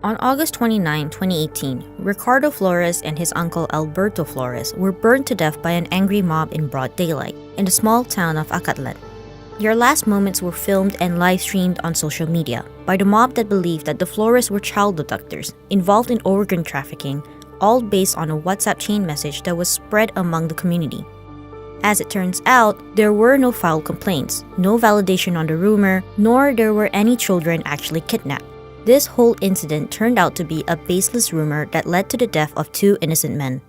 On August 29, 2018, Ricardo Flores and his uncle Alberto Flores were burned to death by an angry mob in broad daylight in the small town of Acatlan. Their last moments were filmed and live-streamed on social media by the mob that believed that the Flores were child abductors involved in organ trafficking, all based on a WhatsApp chain message that was spread among the community. As it turns out, there were no filed complaints, no validation on the rumor, nor there were any children actually kidnapped. This whole incident turned out to be a baseless rumor that led to the death of 2 innocent men.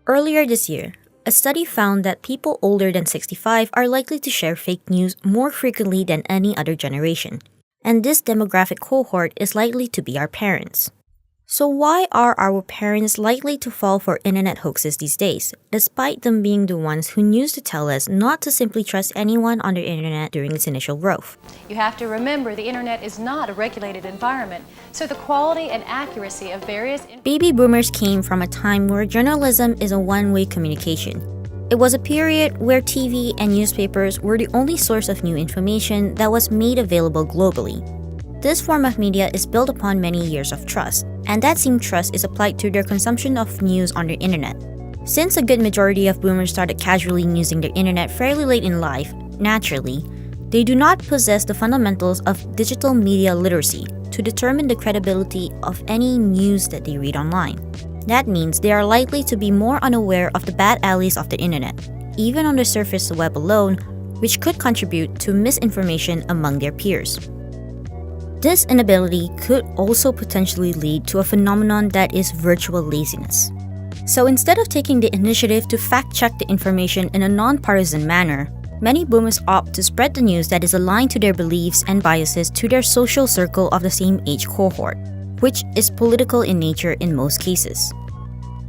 Earlier this year, a study found that people older than 65 are likely to share fake news more frequently than any other generation, and this demographic cohort is likely to be our parents. So why are our parents likely to fall for internet hoaxes these days, despite them being the ones who used to tell us not to simply trust anyone on the internet during its initial growth? You have to remember the internet is not a regulated environment, so the quality and accuracy of various... Baby boomers came from a time where journalism is a one-way communication. It was a period where TV and newspapers were the only source of new information that was made available globally. This form of media is built upon many years of trust, and that same trust is applied to their consumption of news on the internet. Since a good majority of boomers started casually using the internet fairly late in life, naturally, they do not possess the fundamentals of digital media literacy to determine the credibility of any news that they read online. That means they are likely to be more unaware of the bad alleys of the internet, even on the surface web alone, which could contribute to misinformation among their peers. This inability could also potentially lead to a phenomenon that is virtual laziness. So instead of taking the initiative to fact-check the information in a non-partisan manner, many boomers opt to spread the news that is aligned to their beliefs and biases to their social circle of the same age cohort, which is political in nature in most cases.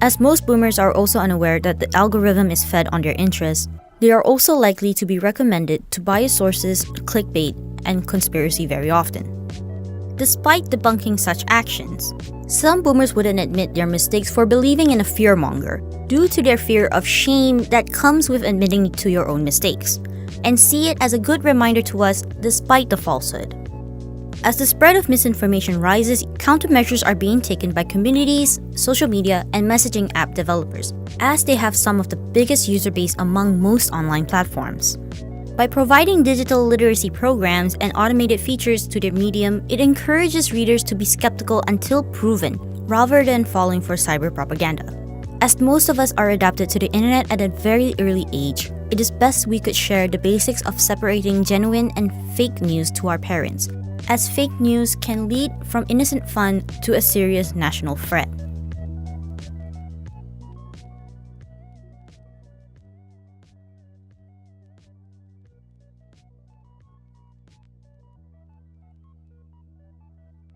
As most boomers are also unaware that the algorithm is fed on their interests, they are also likely to be recommended to biased sources, clickbait, and conspiracy very often. Despite debunking such actions, some boomers wouldn't admit their mistakes for believing in a fearmonger due to their fear of shame that comes with admitting to your own mistakes, and see it as a good reminder to us despite the falsehood. As the spread of misinformation rises, countermeasures are being taken by communities, social media, and messaging app developers, as they have some of the biggest user base among most online platforms. By providing digital literacy programs and automated features to their medium, it encourages readers to be skeptical until proven, rather than falling for cyber propaganda. As most of us are adapted to the internet at a very early age, it is best we could share the basics of separating genuine and fake news to our parents, as fake news can lead from innocent fun to a serious national threat.